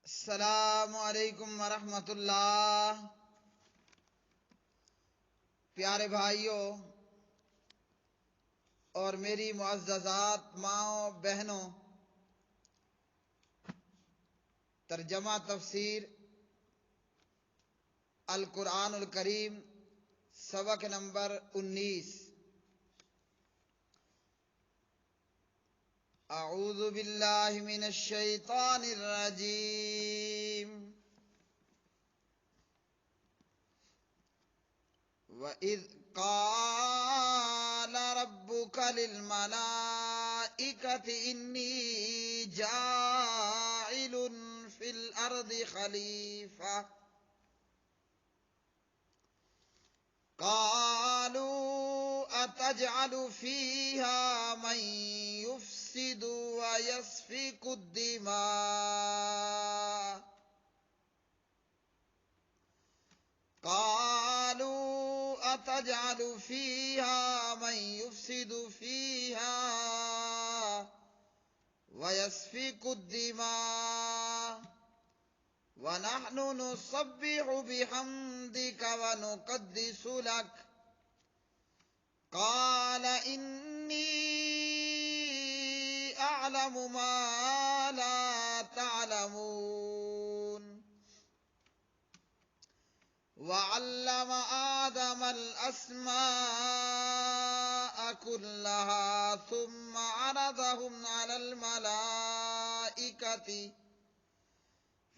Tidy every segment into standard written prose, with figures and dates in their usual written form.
السلام علیکم ورحمۃ اللہ۔ پیارے بھائیوں اور میری معززات ماؤں بہنوں، ترجمہ تفسیر القرآن الکریم سبق نمبر 19۔ اعوذ باللہ من الشیطان الرجیم۔ وَإِذْ قَالَ رَبُّكَ لِلْمَلَائِكَةِ إِنِّي جَاعِلٌ فِي الْأَرْضِ خَلِيفَةً قَالُوا أَتَجْعَلُ فِيهَا مَن يُفْسِدُ وَيَسْفِكُ الدِّمَاءَ قالوا أتجعل فيها من يفسد فيها ويسفك الدماء ونحن نسبح بحمدك ونقدس لك قال إني أعلم ما لا تعلمون وعلم آدم الأسماء كلها ثم عرضهم على الملائكة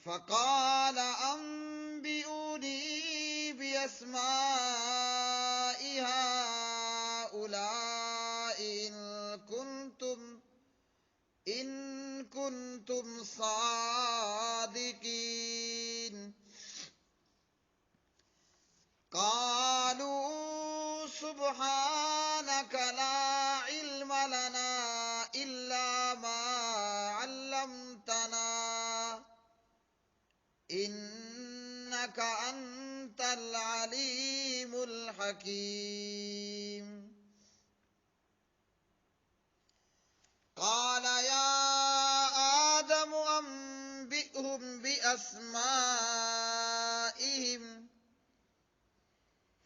فقال أنبئوني بأسماء هؤلاء إن كنتم صادقين قالوا سبحانك لا علم لنا إلا ما علمتنا إنك أنت العليم الحكيم قال يا آدم أنبئهم بأسمائهم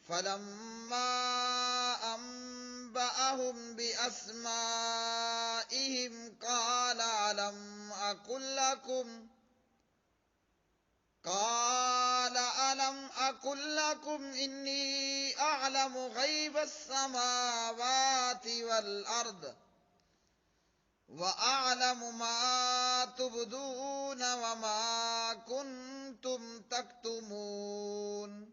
فلما أنبأهم بأسمائهم قال ألم أقل لكم إني أعلم غيب السماوات والأرض وأعلم ما تبدون وما كنتم تكتمون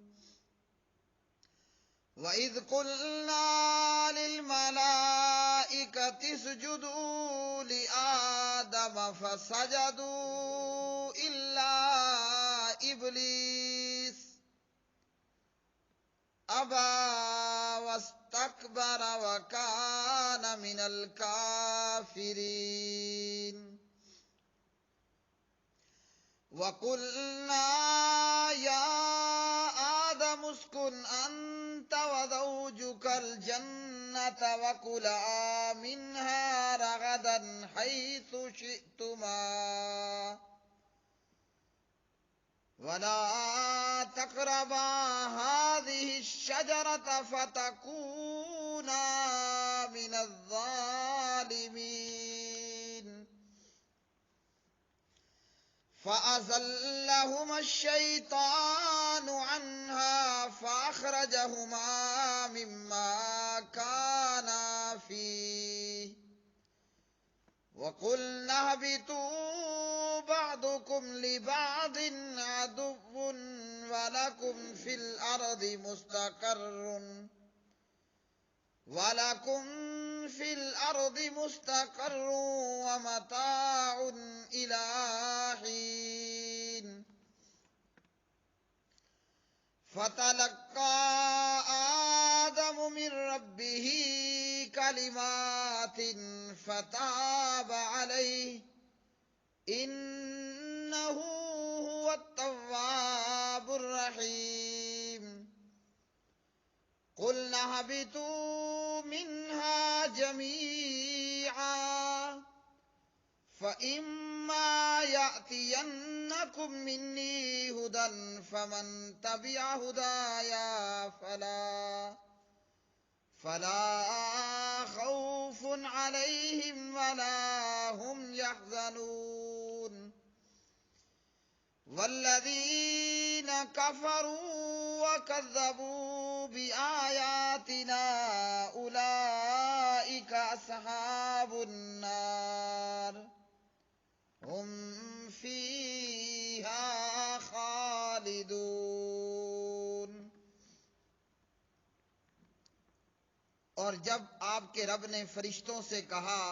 وَإِذْ قُلْنَا لِلْمَلَائِكَةِ اسْجُدُوا لِآدَمَ فَسَجَدُوا إِلَّا إِبْلِيسَ أَبَى وَاسْتَكْبَرَ وَكَانَ مِنَ الْكَافِرِينَ وَقُلْنَا يَا آدَمُ اسْكُنْ أَنْتَ وَزَوْجُكَ الْجَنَّةَ وَكُلَا مِنْهَا رَغَدًا حَيْثُ شِئْتُمَا وَلَا تَقْرَبَا هَذِهِ الشَّجَرَةَ فَتَكُونَا مِنَ الظَّالِمِينَ فَأَزَلَّهُمَا الشَّيْطَانُ عَنْهَا فَأَخْرَجَهُمَا مِمَّا كَانَا فِيهِ وَقُلْنَا اهْبِطُوا بَعْضُكُمْ لِبَعْضٍ عَدُوٌّ وَلَكُمْ فِي الْأَرْضِ مُسْتَقَرٌّ وَمَتَاعٌ إِلَىٰ حِينٍ فَتَلَقَّىٰ آدَمُ مِن رَّبِّهِ كَلِمَاتٍ فَتَابَ عَلَيْهِ إِنَّهُ هُوَ التَّوَّابُ الرَّحِيمُ قُلْنَا اهْبِطُوا مِنْهَا جَمِيعًا فَإِمَّا يَأْتِيَنَّكُم يأتينكم مني هدى فمن تبع هدايا فلا خوف عليهم ولا هم يحزنون والذين كفروا وكذبوا بآياتنا أولئك أصحاب النار هم فيها خالدون۔ اور جب آپ کے رب نے فرشتوں سے کہا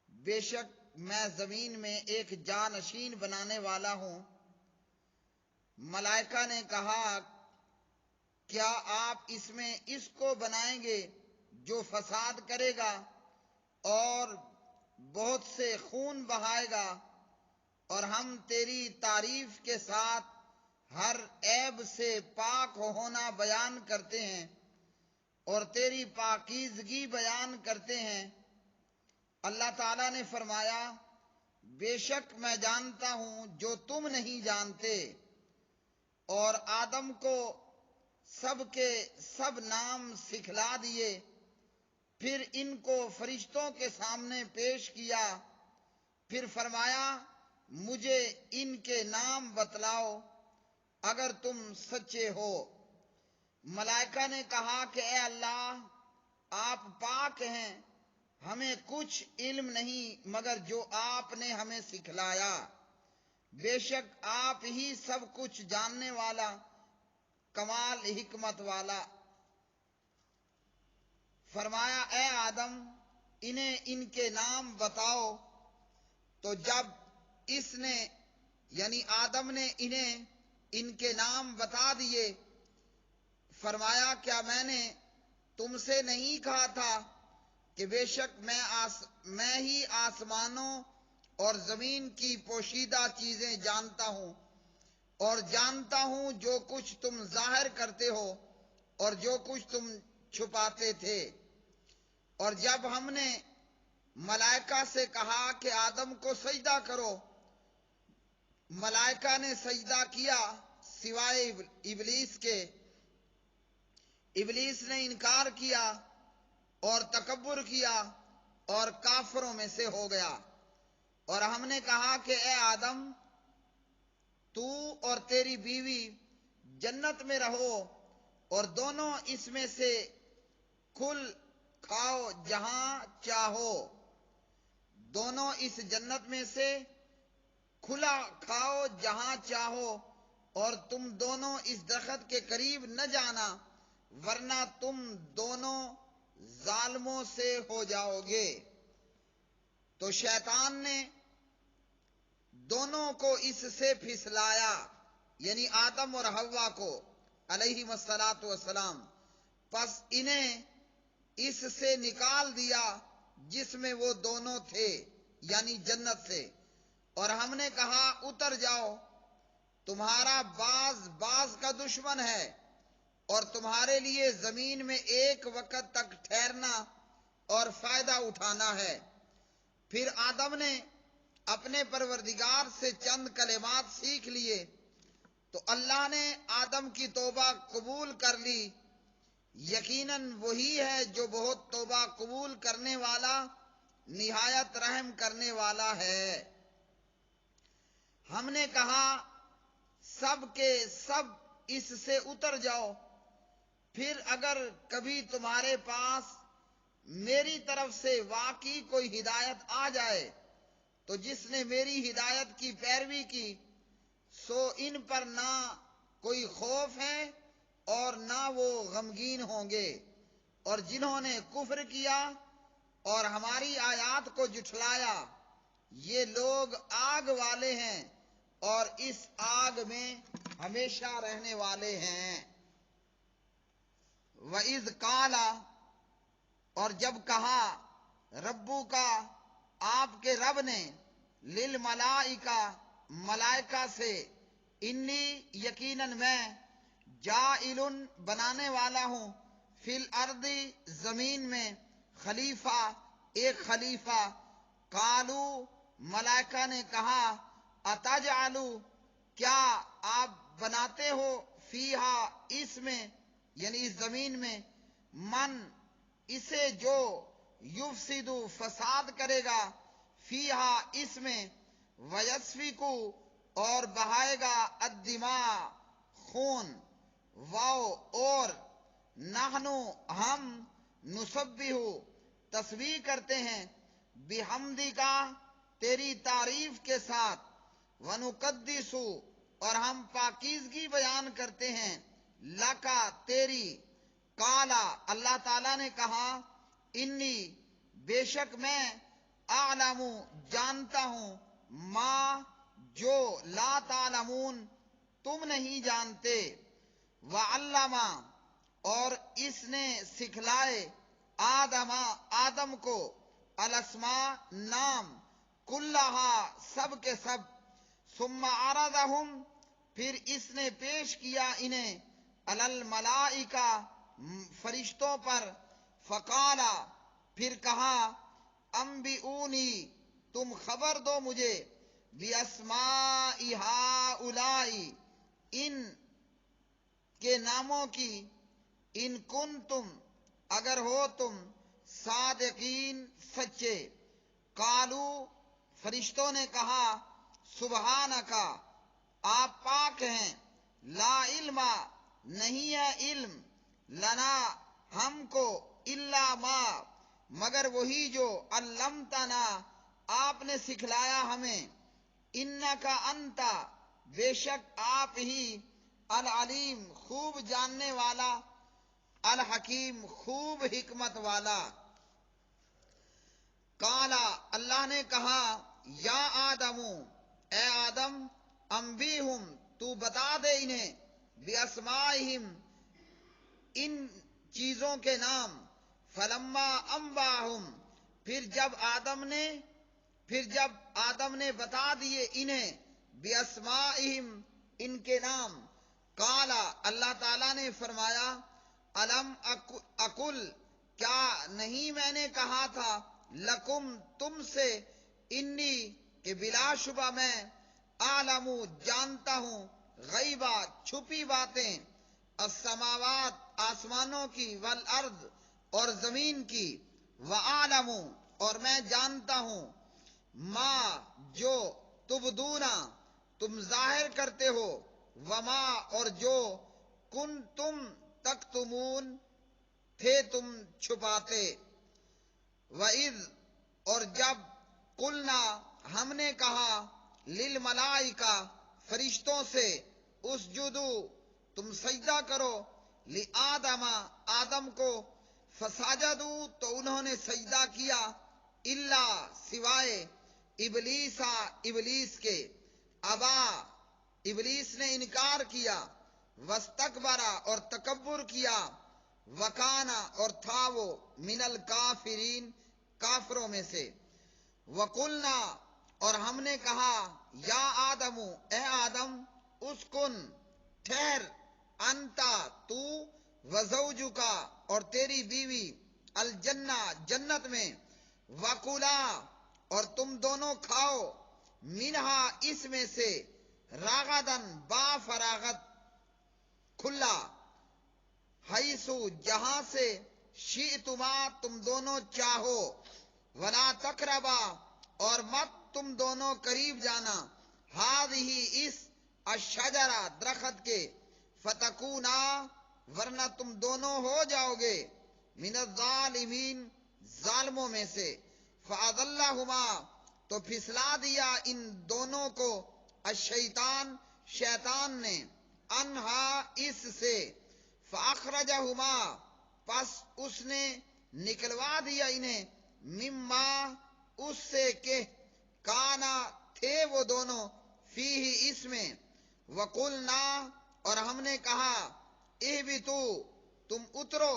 بے شک میں زمین میں ایک جانشین بنانے والا ہوں، ملائکہ نے کہا کیا آپ اس میں اس کو بنائیں گے جو فساد کرے گا اور بہت سے خون بہائے گا، اور ہم تیری تعریف کے ساتھ ہر عیب سے پاک ہونا بیان کرتے ہیں اور تیری پاکیزگی بیان کرتے ہیں۔ اللہ تعالیٰ نے فرمایا بے شک میں جانتا ہوں جو تم نہیں جانتے، اور آدم کو سب کے سب نام سکھلا دیے، پھر ان کو فرشتوں کے سامنے پیش کیا، پھر فرمایا مجھے ان کے نام بتلاؤ اگر تم سچے ہو۔ ملائکہ نے کہا کہ اے اللہ آپ پاک ہیں، ہمیں کچھ علم نہیں مگر جو آپ نے ہمیں سکھلایا، بے شک آپ ہی سب کچھ جاننے والا کمال حکمت والا۔ فرمایا اے آدم انہیں ان کے نام بتاؤ، تو جب اس نے یعنی آدم نے انہیں ان کے نام بتا دیے، فرمایا کیا میں نے تم سے نہیں کہا تھا کہ بے شک میں ہی آسمانوں اور زمین کی پوشیدہ چیزیں جانتا ہوں، اور جانتا ہوں جو کچھ تم ظاہر کرتے ہو اور جو کچھ تم چھپاتے تھے۔ اور جب ہم نے ملائکہ سے کہا کہ آدم کو سجدہ کرو، ملائکہ نے سجدہ کیا سوائے ابلیس کے۔ ابلیس نے انکار کیا اور تکبر کیا اور کافروں میں سے ہو گیا۔ اور ہم نے کہا کہ اے آدم تو اور تیری بیوی جنت میں رہو اور دونوں اس میں سے کھل کھاؤ جہاں چاہو، دونوں اس جنت میں سے کھلا کھاؤ جہاں چاہو، اور تم دونوں اس درخت کے قریب نہ جانا ورنہ تم دونوں ظالموں سے ہو جاؤ گے۔ تو شیطان نے دونوں کو اس سے پھسلایا، یعنی آدم اور حوا کو علیہم الصلاۃ والسلام، پس انہیں اس سے نکال دیا جس میں وہ دونوں تھے یعنی جنت سے، اور ہم نے کہا اتر جاؤ، تمہارا باز کا دشمن ہے اور تمہارے لیے زمین میں ایک وقت تک ٹھہرنا اور فائدہ اٹھانا ہے۔ پھر آدم نے اپنے پروردگار سے چند کلمات سیکھ لیے تو اللہ نے آدم کی توبہ قبول کر لی، یقیناً وہی ہے جو بہت توبہ قبول کرنے والا نہایت رحم کرنے والا ہے۔ ہم نے کہا سب کے سب اس سے اتر جاؤ، پھر اگر کبھی تمہارے پاس میری طرف سے واقعی کوئی ہدایت آ جائے تو جس نے میری ہدایت کی پیروی کی سو ان پر نہ کوئی خوف ہے اور نہ وہ غمگین ہوں گے، اور جنہوں نے کفر کیا اور ہماری آیات کو جھٹلایا یہ لوگ آگ والے ہیں اور اس آگ میں ہمیشہ رہنے والے ہیں۔ وَإِذْ قَالَ، اور جب کہا ربو کا آپ کے رب نے، للملائکہ ملائکہ سے، انی یقیناً میں جاعل بنانے والا ہوں فی الارض زمین میں خلیفہ ایک خلیفہ، قالو ملائکہ نے کہا اتجعلو کیا آپ بناتے ہو فیہا اس میں یعنی اس زمین میں من اسے جو یفسدو فساد کرے گا فیہا اس میں ویسفکو اور بہائے گا الدماء خون واو اور نحنو ہم نسبح تسبیح کرتے ہیں بحمدی کا تیری تعریف کے ساتھ ونقدس اور ہم پاکیزگی بیان کرتے ہیں لکا تیری کالا اللہ تعالیٰ نے کہا انی بے شک میں اعلم جانتا ہوں ما جو لا تعلمون تم نہیں جانتے وعلم اور اس نے سکھلائے آدم کو الاسماء نام کلہا سب کے سب ثم عرضہم پھر اس نے پیش کیا انہیں علی الملائکہ فرشتوں پر فقالا پھر کہا انبئونی تم خبر دو مجھے باسماء ہؤلاء ان کے ناموں کی ان کنتم اگر ہو تم صادقین سچے قالو فرشتوں نے کہا سبحانکا آپ پاک ہیں لا علم نہیں ہے علم لنا ہم کو الا ما مگر وہی جو علمتنا آپ نے سکھلایا ہمیں انکا انتا بے شک آپ ہی العلیم خوب جاننے والا الحکیم خوب حکمت والا کالا اللہ نے کہا یا آدم اے آدم انبیہم تو بتا دے انہیں باسمائہم ان چیزوں کے نام فلما انباہم پھر جب آدم نے بتا دیے انہیں باسمائہم ان کے نام کالا اللہ تعالیٰ نے فرمایا الم اقل کیا نہیں میں نے کہا تھا لکم تم سے انی کہ بلا شبہ میں اعلم جانتا ہوں غیبہ چھپی باتیں السماوات آسمانوں کی والارض اور زمین کی وعالم اور میں جانتا ہوں ما جو تبدونا تم ظاہر کرتے ہو وما اور جو کن تم تکتمون تھے تم چھپاتے وَإِذْ اور جب قلنا ہم نے کہا للملائکہ فرشتوں سے اسجدو تم سجدہ کرو لآدم آدم کو فسجدو تو انہوں نے سجدہ کیا الا سوائے ابلیسا ابلیس کے ابا ابلیس نے انکار کیا واستکبرا اور تکبر کیا وکانا اور تھا وہ من الکافرین کافروں میں سے وقلنا اور ہم نے کہا یا آدم اے آدم اسکن ٹھہر انتا تو وزوجکا اور تیری بیوی الجنہ جنت میں وکلا اور تم دونوں کھاؤ منہا اس میں سے راغدن با فراغت کھلا حیثو جہاں سے شئتما تم دونوں چاہو ولا تقربا اور مت تم دونوں قریب جانا ہذہ اس الشجرہ درخت کے فتکونا ورنہ تم دونوں ہو جاؤ گے من الظالمین ظالموں میں سے فاضلہما تو پھسلا دیا ان دونوں کو الشیطان شیطان نے انہا اس سے فاخرجہما پس اس نے نکلوا دیا انہیں مما اس سے کہ کانا تھے وہ دونوں فیہ اس میں وقلنا اور ہم نے کہا اہبتو تم اترو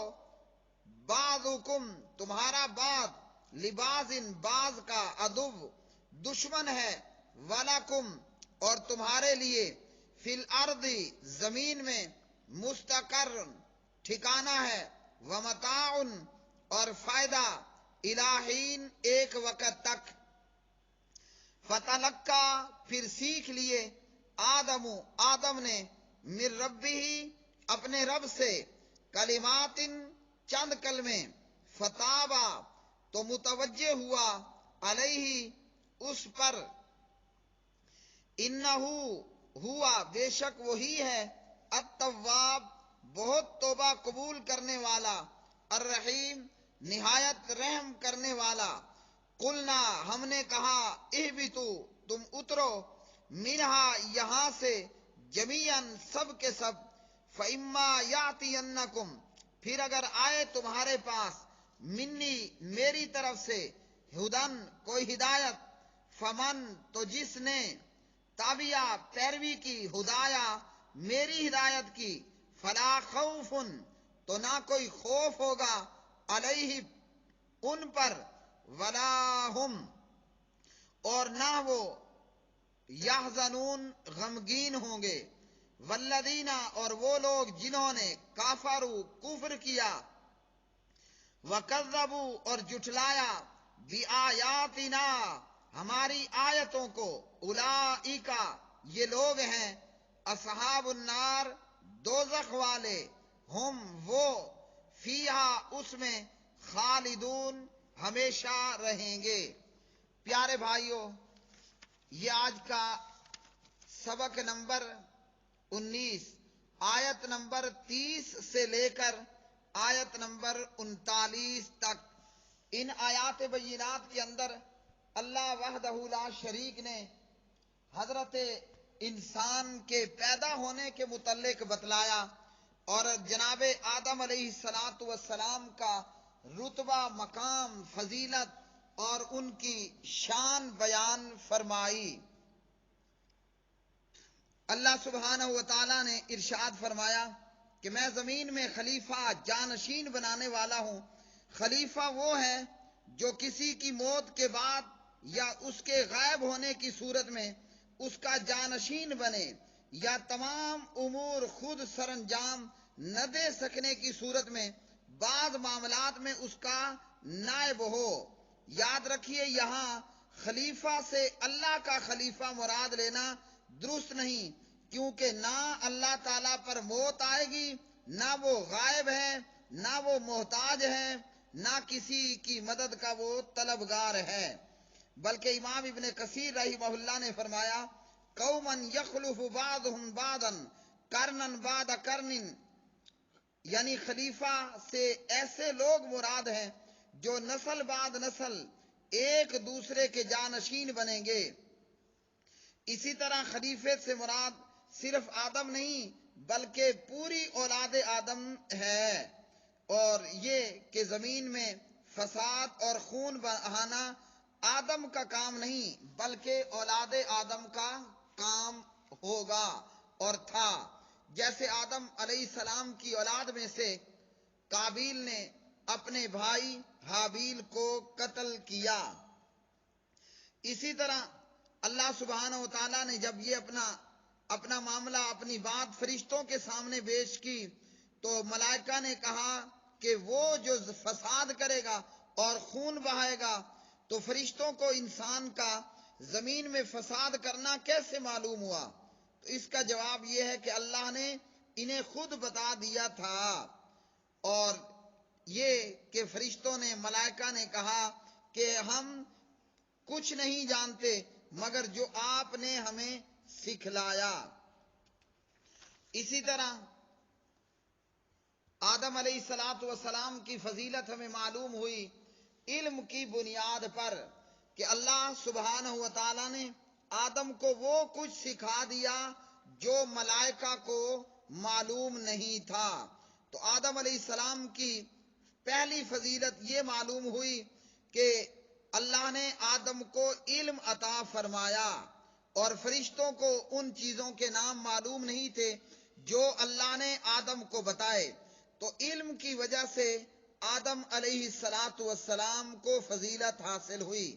بعضکم تمہارا بعض لبازن بعض کا عدو دشمن ہے ولکم اور تمہارے لیے فی الارض زمین میں مستقر ٹھکانہ ہے ومتاع اور فائدہ الہین ایک وقت تک فتلقا پھر سیکھ لیے آدم نے من ربہ اپنے رب سے کلمات چند کلمے فتابا تو متوجہ ہوا علیہ اس پر انہو ہوا بے شک وہی ہے التواب بہت توبہ قبول کرنے والا الرحیم نہایت رحم کرنے والا قلنا ہم نے کہا اہبتو تم اترو منہا یہاں سے جمیعاً سب کے سب فإما یاتینکم پھر اگر آئے تمہارے پاس منی میری طرف سے ہدن کوئی ہدایت فمن تو جس نے تابعہ پیروی کی ہدایا میری ہدایت کی فلا خوف تو نہ کوئی خوف ہوگا علیہ ان پر ولا ہم اور نہ وہ یحزنون غمگین ہوں گے والذین اور وہ لوگ جنہوں نے کافروا کفر کیا وکذبوا اور جھٹلایا بآیاتنا ہماری آیتوں کو اولئک یہ لوگ ہیں اصحاب النار دوزخ والے ہم وہ فیہا اس میں خالدون ہمیشہ رہیں گے۔ پیارے بھائیوں، یہ آج کا سبق نمبر 19 آیت نمبر 30 سے لے کر آیت نمبر 39 تک، ان آیات بینات کے اندر اللہ وحدہ لا شریک نے حضرت انسان کے پیدا ہونے کے متعلق بتلایا اور جناب آدم علیہ السلام کا رتبہ، مقام، فضیلت اور ان کی شان بیان فرمائی۔ اللہ سبحانہ و تعالی نے ارشاد فرمایا کہ میں زمین میں خلیفہ جانشین بنانے والا ہوں۔ خلیفہ وہ ہے جو کسی کی موت کے بعد یا اس کے غائب ہونے کی صورت میں اس کا جانشین بنے، یا تمام امور خود سر انجام نہ دے سکنے کی صورت میں بعض معاملات میں اس کا نائب ہو۔ یاد رکھیے، یہاں خلیفہ سے اللہ کا خلیفہ مراد لینا درست نہیں، کیونکہ نہ اللہ تعالیٰ پر موت آئے گی، نہ وہ غائب ہے، نہ وہ محتاج ہے، نہ کسی کی مدد کا وہ طلبگار ہے۔ بلکہ امام ابن کثیر رحمہ اللہ نے فرمایا قوما یخلف بعضهم بعضا قرنا بعد قرن، یعنی خلیفہ سے ایسے لوگ مراد ہیں جو نسل بعد نسل ایک دوسرے کے جانشین بنیں گے۔ اسی طرح خلیفے سے مراد صرف آدم نہیں بلکہ پوری اولاد آدم ہے، اور یہ کہ زمین میں فساد اور خون بہانا آدم کا کام نہیں بلکہ اولاد آدم کا کام ہوگا اور تھا۔ جیسے آدم علیہ السلام کی اولاد میں سے قابیل نے اپنے بھائی حابیل کو قتل کیا، اسی طرح اللہ سبحانہ و تعالیٰ نے جب یہ اپنا معاملہ، اپنی بات فرشتوں کے سامنے پیش کی تو ملائکہ نے کہا کہ وہ جو فساد کرے گا اور خون بہائے گا، تو فرشتوں کو انسان کا زمین میں فساد کرنا کیسے معلوم ہوا؟ تو اس کا جواب یہ ہے کہ اللہ نے انہیں خود بتا دیا تھا، اور یہ کہ فرشتوں نے، ملائکہ نے کہا کہ ہم کچھ نہیں جانتے مگر جو آپ نے ہمیں سکھلایا۔ اسی طرح آدم علیہ السلام کی فضیلت ہمیں معلوم ہوئی علم کی بنیاد پر کہ اللہ سبحانہ و تعالی نے آدم کو وہ کچھ سکھا دیا جو ملائکہ کو معلوم نہیں تھا۔ تو آدم علیہ السلام کی پہلی فضیلت یہ معلوم ہوئی کہ اللہ نے آدم کو علم عطا فرمایا، اور فرشتوں کو ان چیزوں کے نام معلوم نہیں تھے جو اللہ نے آدم کو بتائے۔ تو علم کی وجہ سے آدم علیہ السلام کو فضیلت حاصل ہوئی۔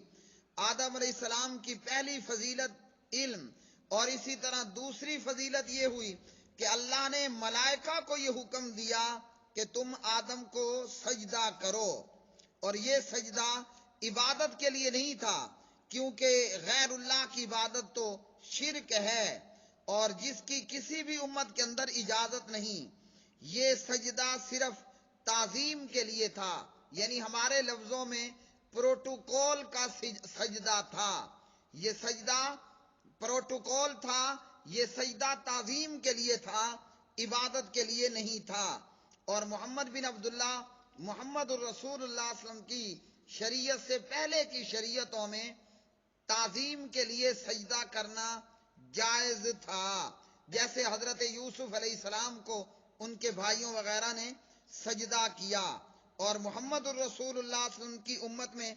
آدم علیہ السلام کی پہلی فضیلت علم، اور اسی طرح دوسری فضیلت یہ ہوئی کہ اللہ نے ملائکہ کو یہ حکم دیا کہ تم آدم کو سجدہ کرو، اور یہ سجدہ عبادت کے لیے نہیں تھا، کیونکہ غیر اللہ کی عبادت تو شرک ہے اور جس کی کسی بھی امت کے اندر اجازت نہیں۔ یہ سجدہ صرف تعظیم کے لیے تھا، یعنی ہمارے لفظوں میں پروٹوکول کا سجدہ تھا۔ یہ سجدہ پروٹوکول تھا، یہ سجدہ تعظیم کے لیے تھا، عبادت کے لیے نہیں تھا۔ اور محمد بن عبداللہ محمد الرسول اللہ صلی اللہ علیہ وسلم کی شریعت سے پہلے کی شریعتوں میں تعظیم کے لیے سجدہ کرنا جائز تھا، جیسے حضرت یوسف علیہ السلام کو ان کے بھائیوں وغیرہ نے سجدہ کیا۔ اور محمد الرسول اللہ صلی اللہ علیہ وسلم کی امت میں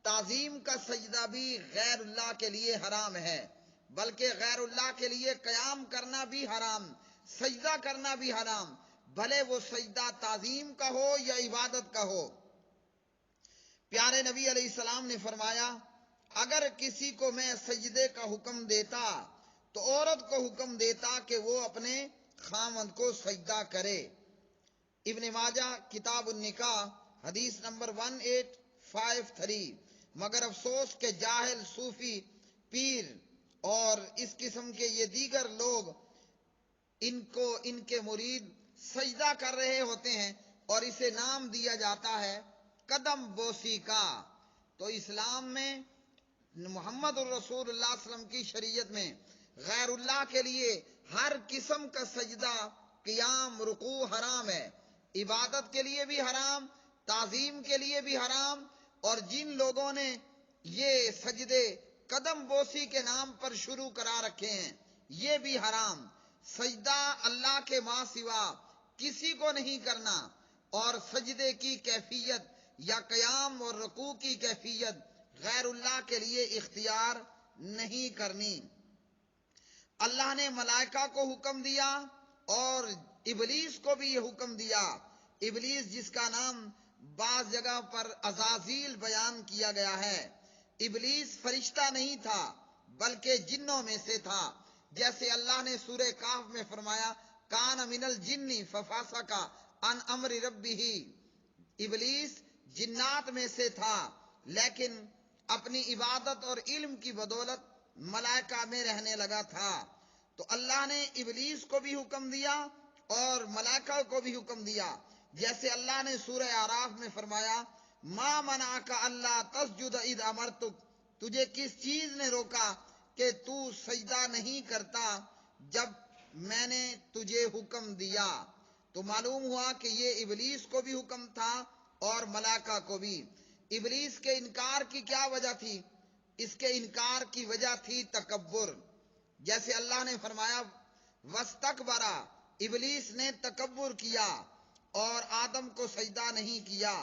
تعظیم کا سجدہ بھی غیر اللہ کے لیے حرام ہے، بلکہ غیر اللہ کے لیے قیام کرنا بھی حرام، سجدہ کرنا بھی حرام، بھلے وہ سجدہ تعظیم کا ہو یا عبادت کا ہو۔ پیارے نبی علیہ السلام نے فرمایا، اگر کسی کو میں سجدے کا حکم دیتا تو عورت کو حکم دیتا کہ وہ اپنے خاوند کو سجدہ کرے۔ ابن ماجہ کتاب النکاح حدیث نمبر 1853۔ مگر افسوس کہ جاہل صوفی پیر اور اس قسم کے یہ دیگر لوگ ان کے مرید سجدہ کر رہے ہوتے ہیں اور اسے نام دیا جاتا ہے قدم بوسی کا۔ تو اسلام میں محمد الرسول اللہ صلی اللہ علیہ وسلم کی شریعت میں غیر اللہ کے لیے ہر قسم کا سجدہ، قیام، رکوع حرام ہے، عبادت کے لیے بھی حرام، تعظیم کے لیے بھی حرام۔ اور جن لوگوں نے یہ سجدے قدم بوسی کے نام پر شروع کرا رکھے ہیں یہ بھی حرام۔ سجدہ اللہ کے ماں سوا کسی کو نہیں کرنا، اور سجدے کی کیفیت یا قیام اور رکوع کی کیفیت غیر اللہ کے لیے اختیار نہیں کرنی۔ اللہ نے ملائکہ کو حکم دیا اور ابلیس کو بھی یہ حکم دیا۔ ابلیس جس کا نام بعض جگہ پر عزازیل بیان کیا گیا ہے، ابلیس فرشتہ نہیں تھا بلکہ جنوں میں سے تھا، جیسے اللہ نے سورہ کہف میں فرمایا، کان من الجن ففسق عن امر ربہ۔ ابلیس جنات میں سے تھا لیکن اپنی عبادت اور علم کی بدولت ملائکہ میں رہنے لگا تھا۔ تو اللہ نے ابلیس کو بھی حکم دیا اور ملائکہ کو بھی حکم دیا، جیسے اللہ نے سورہ اعراف میں فرمایا، ما منعک اللہ تسجد اذ امرتک، تجھے کس چیز نے روکا کہ تو سجدہ نہیں کرتا جب میں نے تجھے حکم دیا۔ تو معلوم ہوا کہ یہ ابلیس کو بھی حکم تھا اور ملائکہ کو بھی۔ ابلیس کے انکار کی کیا وجہ تھی؟ اس کے انکار کی وجہ تھی تکبر، جیسے اللہ نے فرمایا، وَاسْتَكْبَرَ، ابلیس نے تکبر کیا اور آدم کو سجدہ نہیں کیا۔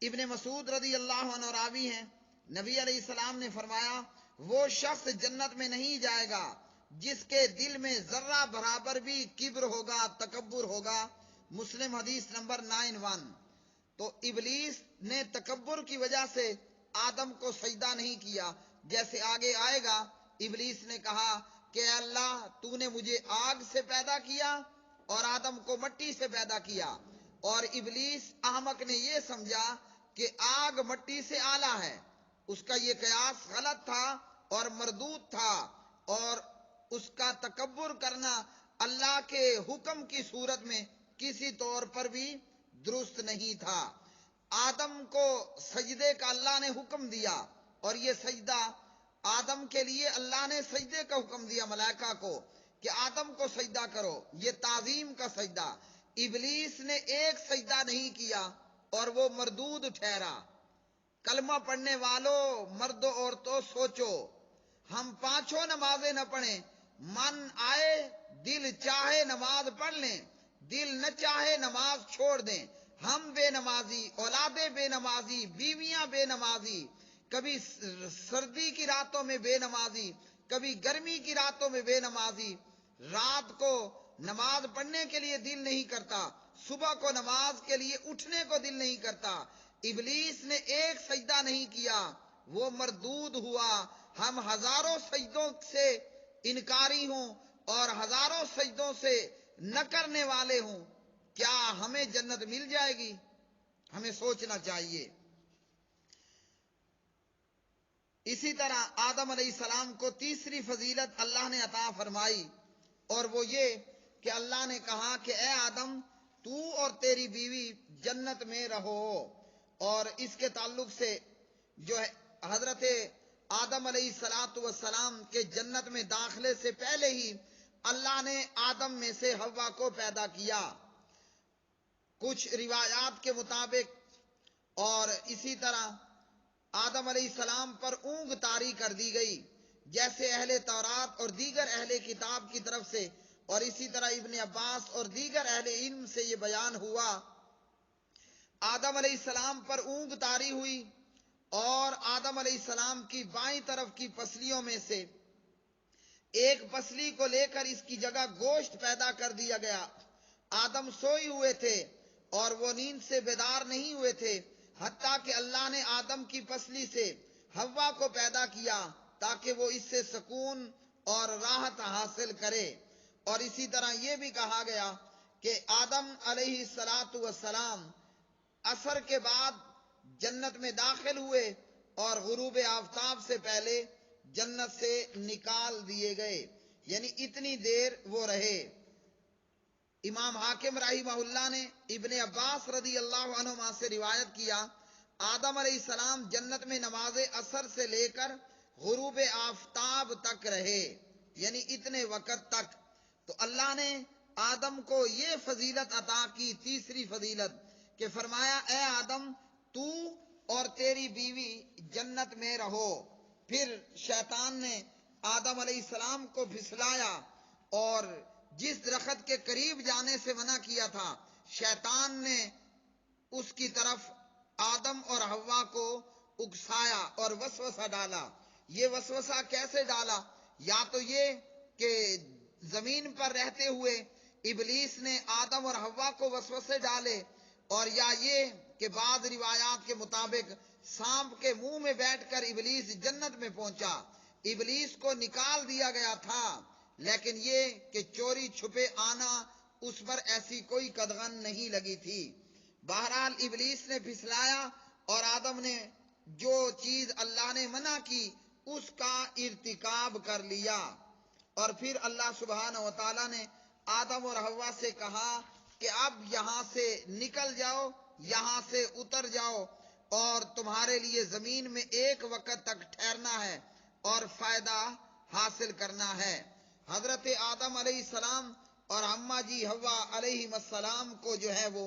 ابن مسعود رضی اللہ عنہ راوی ہیں، نبی علیہ السلام نے فرمایا، وہ شخص جنت میں نہیں جائے گا جس کے دل میں ذرہ برابر بھی کبر ہوگا، تکبر ہوگا۔ مسلم حدیث نمبر 91۔ تو ابلیس نے تکبر کی وجہ سے آدم کو سجدہ نہیں کیا، جیسے آگے آئے گا۔ ابلیس نے کہا کہ اے اللہ، تو نے مجھے آگ سے پیدا کیا اور آدم کو مٹی سے پیدا کیا، اور ابلیس احمق نے یہ سمجھا کہ آگ مٹی سے اعلیٰ ہے۔ اس کا یہ قیاس غلط تھا اور مردود تھا، اور اس کا تکبر کرنا اللہ کے حکم کی صورت میں کسی طور پر بھی درست نہیں تھا۔ آدم کو سجدے کا اللہ نے حکم دیا، اور یہ سجدہ آدم کے لیے اللہ نے سجدے کا حکم دیا ملائکہ کو کہ آدم کو سجدہ کرو، یہ تعظیم کا سجدہ۔ ابلیس نے ایک سجدہ نہیں کیا اور وہ مردود ٹھہرا۔ کلمہ پڑھنے والوں، مرد و عورتوں، سوچو، ہم پانچوں نمازیں نہ پڑھیں، من آئے دل چاہے نماز پڑھ لیں، دل نہ چاہے نماز چھوڑ دیں۔ ہم بے نمازی، اولادیں بے نمازی، بیویاں بے نمازی، کبھی سردی کی راتوں میں بے نمازی، کبھی گرمی کی راتوں میں بے نمازی، رات کو نماز پڑھنے کے لیے دل نہیں کرتا، صبح کو نماز کے لیے اٹھنے کو دل نہیں کرتا۔ ابلیس نے ایک سجدہ نہیں کیا، وہ مردود ہوا۔ ہم ہزاروں سجدوں سے انکاری ہوں اور ہزاروں سجدوں سے نہ کرنے والے ہوں، کیا ہمیں جنت مل جائے گی؟ ہمیں سوچنا چاہیے۔ اسی طرح آدم علیہ السلام کو تیسری فضیلت اللہ نے عطا فرمائی، اور وہ یہ کہ اللہ نے کہا کہ اے آدم تو اور تیری بیوی جنت میں رہو، اور اس کے تعلق سے جو ہے حضرت آدم علیہ السلام کے جنت میں داخلے سے پہلے ہی اللہ نے آدم میں سے حوا کو پیدا کیا، کچھ روایات کے مطابق، اور اسی طرح آدم علیہ السلام پر اونگ طاری کر دی گئی، جیسے اہل تورات اور دیگر اہل کتاب کی طرف سے، اور اسی طرح ابن عباس اور دیگر اہل علم سے یہ بیان ہوا۔ آدم علیہ السلام پر اونگ طاری ہوئی، اور آدم علیہ السلام کی بائیں طرف کی پسلیوں میں سے ایک پسلی کو لے کر اس کی جگہ گوشت پیدا کر دیا گیا۔ آدم سوئے ہوئے تھے اور وہ نیند سے بیدار نہیں ہوئے تھے، حتیٰ کہ اللہ نے آدم کی پسلی سے حوا کو پیدا کیا تاکہ وہ اس سے سکون اور راحت حاصل کرے۔ اور اسی طرح یہ بھی کہا گیا کہ آدم علیہ السلام عصر کے بعد جنت میں داخل ہوئے اور غروب آفتاب سے پہلے جنت سے نکال دیے گئے، یعنی اتنی دیر وہ رہے۔ امام حاکم رحمہ اللہ نے ابن عباس رضی اللہ عنہما سے روایت کیا، آدم علیہ السلام جنت میں نماز عصر سے لے کر غروب آفتاب تک رہے، یعنی اتنے وقت تک۔ تو اللہ نے آدم کو یہ فضیلت عطا کی، تیسری فضیلت، کہ فرمایا اے آدم تو اور تیری بیوی جنت میں رہو۔ پھر شیطان نے آدم علیہ السلام کو پھسلایا اور جس درخت کے قریب جانے سے منع کیا تھا، شیطان نے اس کی طرف آدم اور حوا کو اکسایا اور وسوسہ ڈالا۔ یہ وسوسہ کیسے ڈالا؟ یا تو یہ کہ زمین پر رہتے ہوئے ابلیس نے آدم اور حوا کو وسوسے ڈالے، اور یا یہ کہ بعض روایات کے مطابق سانپ کے منہ میں بیٹھ کر ابلیس جنت میں پہنچا۔ ابلیس کو نکال دیا گیا تھا، لیکن یہ کہ چوری چھپے آنا اس پر ایسی کوئی قدغن نہیں لگی تھی۔ بہرحال ابلیس نے پھسلایا اور آدم نے جو چیز اللہ نے منع کی اس کا ارتکاب کر لیا۔ اور پھر اللہ سبحانہ و تعالیٰ نے آدم اور حوا سے کہا کہ اب یہاں سے نکل جاؤ، یہاں سے اتر جاؤ، اور تمہارے لیے زمین میں ایک وقت تک ٹھہرنا ہے اور فائدہ حاصل کرنا ہے۔ حضرت آدم علیہ السلام اور اماں جی حوا علیہ السلام کو جو ہے وہ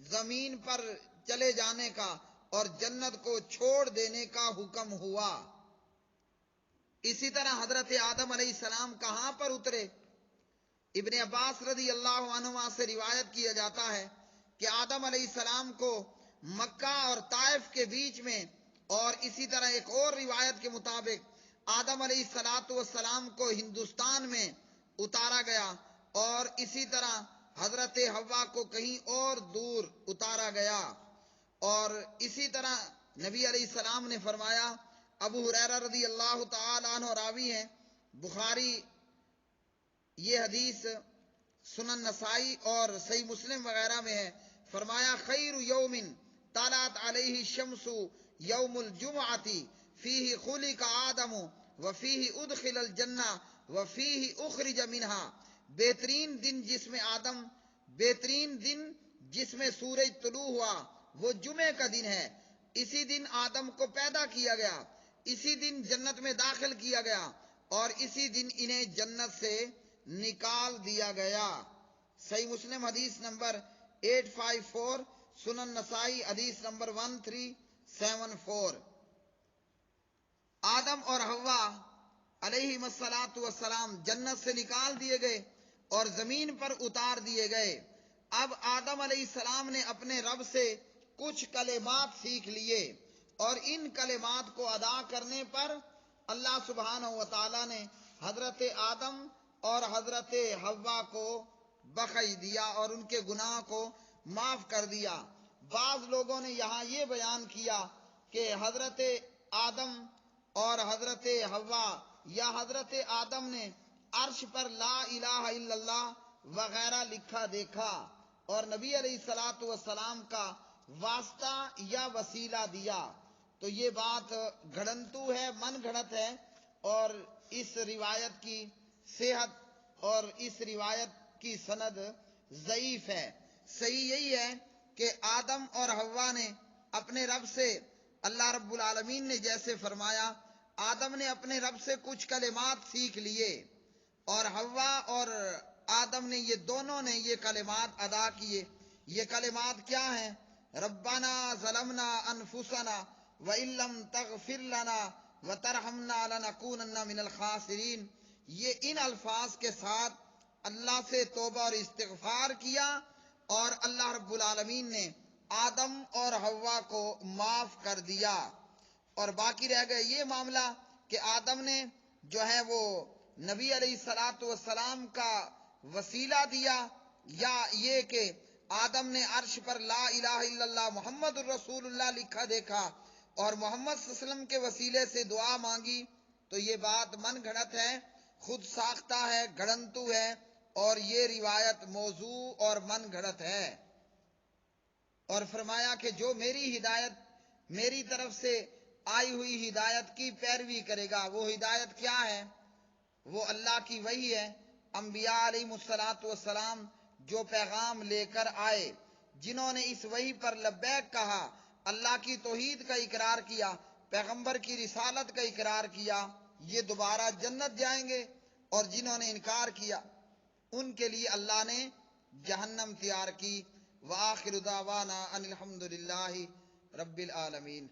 زمین پر چلے جانے کا اور جنت کو چھوڑ دینے کا حکم ہوا۔ اسی طرح حضرت آدم علیہ السلام کہاں پر اترے؟ ابن عباس رضی اللہ عنہما سے روایت کیا جاتا ہے کہ آدم علیہ السلام کو مکہ اور طائف کے بیچ میں، اور اسی طرح ایک اور روایت کے مطابق آدم علیہ السلام کو ہندوستان میں اتارا گیا، اور اسی طرح حضرت حوا کو کہیں اور دور اتارا گیا۔ اور اسی طرح نبی علیہ السلام نے فرمایا، ابو ہریرہ رضی اللہ تعالی عنہ راوی ہیں، بخاری یہ حدیث سنن نسائی اور صحیح مسلم وغیرہ میں ہے، فرمایا خیر یوم طلعت علیہ الشمس یوم الجمعۃ فیہ خلق آدم وفیہ ادخل الجنہ وفیہ اخرج منہا، بہترین دن جس میں سورج طلوع ہوا وہ جمعے کا دن ہے۔ اسی دن آدم کو پیدا کیا گیا، اسی دن جنت میں داخل کیا گیا، اور اسی دن انہیں جنت سے نکال دیا گیا۔ صحیح مسلم حدیث نمبر 854، سنن نسائی حدیث نمبر 1374۔ آدم اور حوا علیہ السلام جنت سے نکال دیے گئے اور زمین پر اتار دیے گئے۔ اب آدم علیہ السلام نے اپنے رب سے کچھ کلمات سیکھ لیے، اور ان کلمات کو ادا کرنے پر اللہ سبحانہ و تعالیٰ نے حضرت آدم اور حضرت حوا کو بخش دیا اور ان کے گناہ کو معاف کر دیا۔ بعض لوگوں نے یہاں یہ بیان کیا کہ حضرت آدم اور حضرت حوا یا حضرت آدم نے عرش پر لا الہ الا اللہ وغیرہ لکھا دیکھا اور نبی علیہ الصلوۃ والسلام کا واسطہ یا وسیلہ دیا، تو یہ بات گھڑنتو ہے، من گھڑت ہے، اور اس روایت کی صحت اور اس روایت کی سند ضعیف ہے۔ صحیح یہی ہے کہ آدم اور حوا نے اپنے رب سے، اللہ رب العالمین نے جیسے فرمایا، آدم نے اپنے رب سے کچھ کلمات سیکھ لیے، اور حوا اور آدم نے یہ دونوں نے یہ کلمات ادا کیے۔ یہ کلمات کیا ہیں؟ ربنا ظلمنا انفسنا وَإِن لَّمْ تَغْفِرْ لَنَا وَتَرْحَمْنَا لَنَكُونَنَّ مِنَ الْخَاسِرِينَ۔ یہ ان الفاظ کے ساتھ اللہ سے توبہ اور استغفار کیا، اور اللہ رب العالمین نے آدم اور حوا کو معاف کر دیا۔ اور باقی رہ گئے یہ معاملہ کہ آدم نے جو ہے وہ نبی علیہ الصلاۃ والسلام کا وسیلہ دیا، یا یہ کہ آدم نے عرش پر لا الہ الا اللہ محمد الرسول اللہ لکھا دیکھا اور محمد صلی اللہ علیہ وسلم کے وسیلے سے دعا مانگی، تو یہ بات من گھڑت ہے، خود ساختہ ہے، گھڑنتو ہے، اور یہ روایت موضوع اور من گھڑت ہے۔ اور فرمایا کہ جو میری ہدایت، میری طرف سے آئی ہوئی ہدایت کی پیروی کرے گا، وہ ہدایت کیا ہے؟ وہ اللہ کی وحی ہے۔ انبیاء علیہ الصلاۃ والسلام جو پیغام لے کر آئے، جنہوں نے اس وحی پر لبیک کہا، اللہ کی توحید کا اقرار کیا، پیغمبر کی رسالت کا اقرار کیا، یہ دوبارہ جنت جائیں گے، اور جنہوں نے انکار کیا ان کے لیے اللہ نے جہنم تیار کی۔ وآخر دعوانا ان الحمد للہ رب العالمین۔